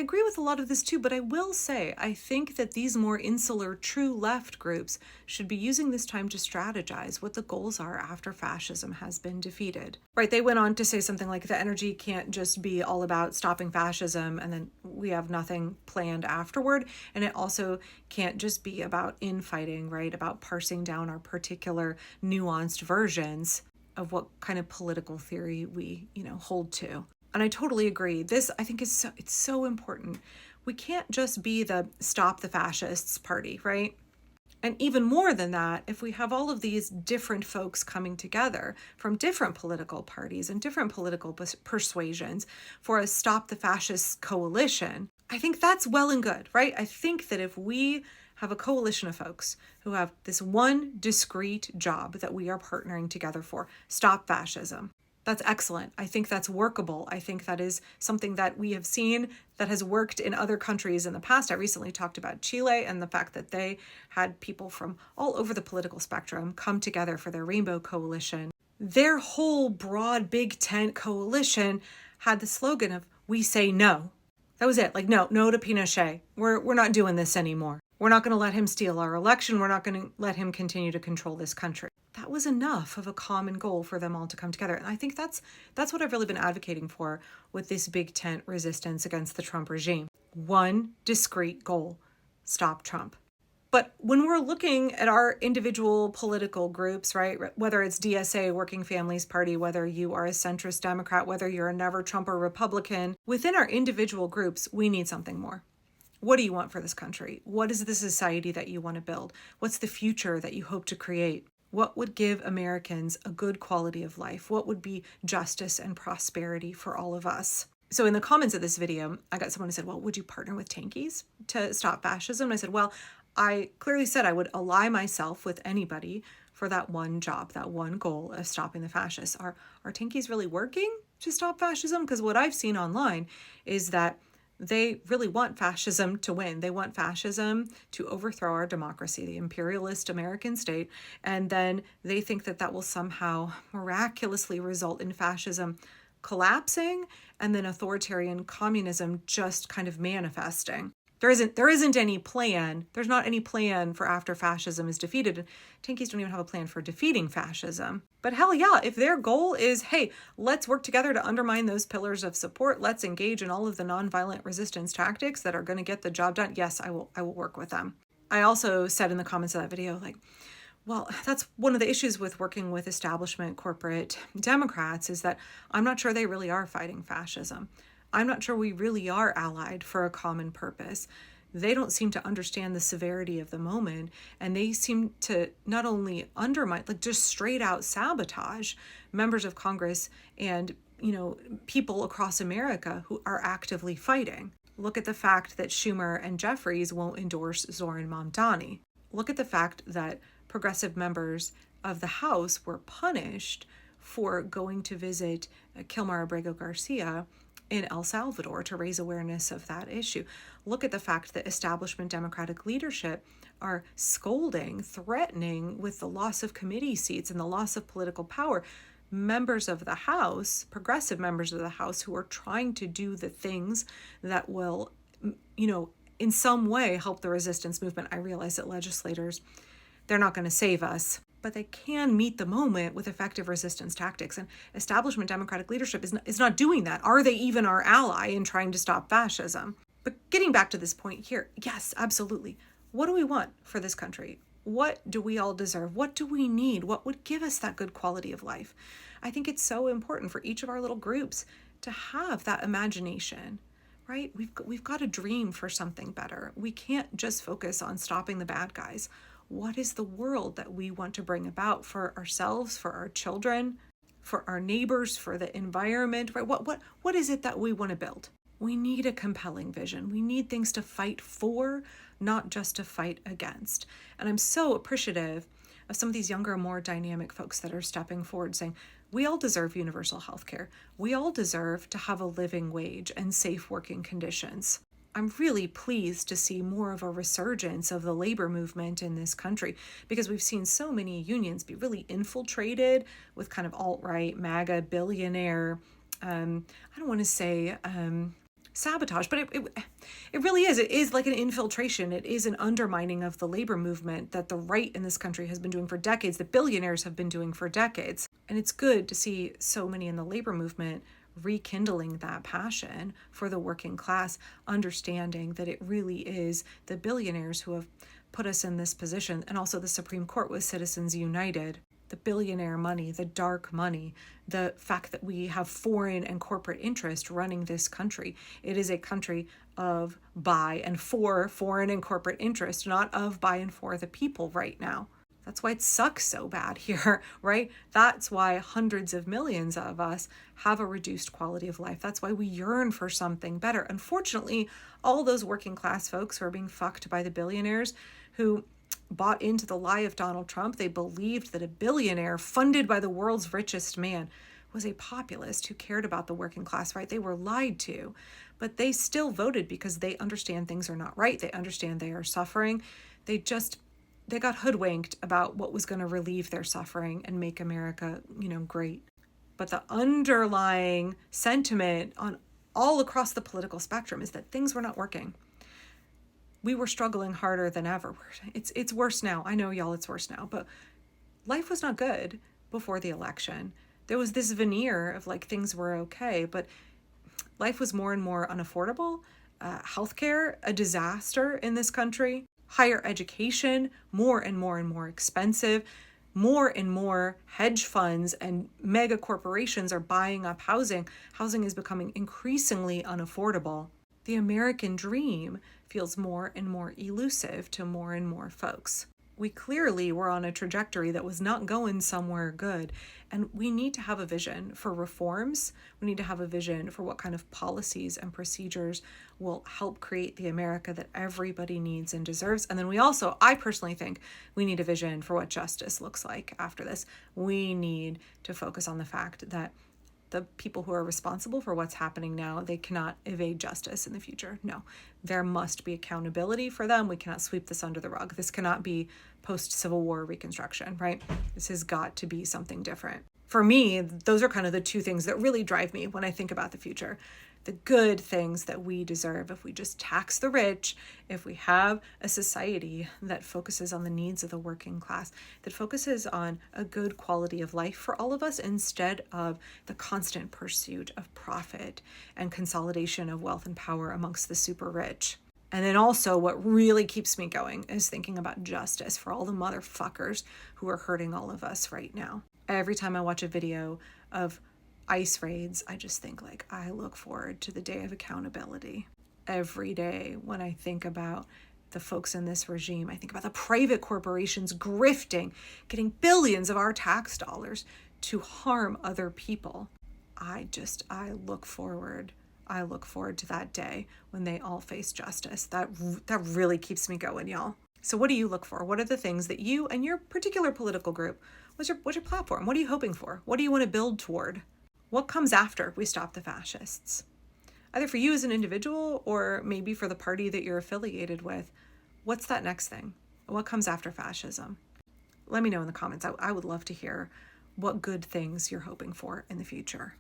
agree with a lot of this too, but I will say, I think that these more insular true left groups should be using this time to strategize what the goals are after fascism has been defeated. Right, they went on to say something like the energy can't just be all about stopping fascism and then we have nothing planned afterward. And it also can't just be about infighting, right, about parsing down our particular nuanced versions of what kind of political theory we, hold to. And I totally agree. This, I think, it's so important. We can't just be the stop the fascists party, right? And even more than that, if we have all of these different folks coming together from different political parties and different political persuasions for a stop the fascists coalition, I think that's well and good, right? I think that if we have a coalition of folks who have this one discrete job that we are partnering together for, stop fascism, that's excellent. I think that's workable. I think that is something that we have seen that has worked in other countries in the past. I recently talked about Chile and the fact that they had people from all over the political spectrum come together for their Rainbow Coalition. Their whole broad big tent coalition had the slogan of, "We say no." That was it. Like, no to Pinochet. We're not doing this anymore. We're not going to let him steal our election. We're not going to let him continue to control this country. That was enough of a common goal for them all to come together. And I think that's what I've really been advocating for with this big tent resistance against the Trump regime. One discrete goal, stop Trump. But when we're looking at our individual political groups, right, whether it's DSA, Working Families Party, whether you are a centrist Democrat, whether you're a never Trumper Republican, within our individual groups, we need something more. What do you want for this country? What is the society that you want to build? What's the future that you hope to create? What would give Americans a good quality of life? What would be justice and prosperity for all of us? So in the comments of this video, I got someone who said, well, would you partner with tankies to stop fascism? And I said, well, I clearly said I would ally myself with anybody for that one job, that one goal of stopping the fascists. Are tankies really working to stop fascism? Because what I've seen online is that they really want fascism to win. They want fascism to overthrow our democracy, the imperialist American state, and then they think that will somehow miraculously result in fascism collapsing and then authoritarian communism just kind of manifesting. There isn't any plan. There's not any plan for after fascism is defeated. Tankies don't even have a plan for defeating fascism. But hell yeah, if their goal is, hey, let's work together to undermine those pillars of support, let's engage in all of the nonviolent resistance tactics that are going to get the job done, yes, I will work with them. I also said in the comments of that video, like, well, that's one of the issues with working with establishment corporate Democrats is that I'm not sure they really are fighting fascism. I'm not sure we really are allied for a common purpose. They don't seem to understand the severity of the moment, and they seem to not only undermine, like just straight out sabotage members of Congress and, people across America who are actively fighting. Look at the fact that Schumer and Jeffries won't endorse Zoran Mamdani. Look at the fact that progressive members of the House were punished for going to visit Kilmar Abrego Garcia in El Salvador to raise awareness of that issue. Look at the fact that establishment Democratic leadership are scolding, threatening with the loss of committee seats and the loss of political power members of the House, progressive members of the House who are trying to do the things that will, in some way help the resistance movement. I realize that legislators, they're not going to save us, but they can meet the moment with effective resistance tactics. And establishment Democratic leadership is not doing that. Are they even our ally in trying to stop fascism? But getting back to this point here, yes, absolutely. What do we want for this country? What do we all deserve? What do we need? What would give us that good quality of life? I think it's so important for each of our little groups to have that imagination, right? We've got to dream for something better. We can't just focus on stopping the bad guys. What is the world that we want to bring about for ourselves, for our children, for our neighbors, for the environment, right? What is it that we want to build? We need a compelling vision. We need things to fight for, not just to fight against. And I'm so appreciative of some of these younger, more dynamic folks that are stepping forward saying, we all deserve universal health care. We all deserve to have a living wage and safe working conditions. I'm really pleased to see more of a resurgence of the labor movement in this country because we've seen so many unions be really infiltrated with kind of alt-right, MAGA, billionaire, I don't want to say sabotage. But it really is. It is like an infiltration. It is an undermining of the labor movement that the right in this country has been doing for decades, that billionaires have been doing for decades. And it's good to see so many in the labor movement rekindling that passion for the working class, understanding that it really is the billionaires who have put us in this position. And also the Supreme Court with Citizens United. The billionaire money, the dark money, the fact that we have foreign and corporate interest running this country. It is a country of, by, and for foreign and corporate interest, not of, by, and for the people right now. That's why it sucks so bad here, right? That's why hundreds of millions of us have a reduced quality of life. That's why we yearn for something better. Unfortunately, all those working class folks who are being fucked by the billionaires who bought into the lie of Donald Trump. They believed that a billionaire funded by the world's richest man was a populist who cared about the working class, right? They were lied to, but they still voted because they understand things are not right. They understand they are suffering. They got hoodwinked about what was going to relieve their suffering and make America, great. But the underlying sentiment on all across the political spectrum is that things were not working. We were struggling harder than ever. It's worse now. I know, y'all, it's worse now. But life was not good before the election. There was this veneer of like things were okay, but life was more and more unaffordable. Healthcare, a disaster in this country. Higher education, more and more and more expensive. More and more hedge funds and mega corporations are buying up housing. Housing is becoming increasingly unaffordable. The American dream feels more and more elusive to more and more folks. We clearly were on a trajectory that was not going somewhere good. And we need to have a vision for reforms. We need to have a vision for what kind of policies and procedures will help create the America that everybody needs and deserves. And then I personally think we need a vision for what justice looks like after this. We need to focus on the fact that the people who are responsible for what's happening now, they cannot evade justice in the future. No, there must be accountability for them. We cannot sweep this under the rug. This cannot be post-Civil War Reconstruction, right? This has got to be something different. For me, those are kind of the two things that really drive me when I think about the future. The good things that we deserve if we just tax the rich, if we have a society that focuses on the needs of the working class, that focuses on a good quality of life for all of us instead of the constant pursuit of profit and consolidation of wealth and power amongst the super rich. And then also what really keeps me going is thinking about justice for all the motherfuckers who are hurting all of us right now. Every time I watch a video of ICE raids, I just think I look forward to the day of accountability. Every day when I think about the folks in this regime, I think about the private corporations grifting, getting billions of our tax dollars to harm other people. I look forward to that day when they all face justice. That really keeps me going, y'all. So what do you look for? What are the things that you and your particular political group, what's your platform? What are you hoping for? What do you want to build toward? What comes after we stop the fascists? Either for you as an individual or maybe for the party that you're affiliated with. What's that next thing? What comes after fascism? Let me know in the comments. I would love to hear what good things you're hoping for in the future.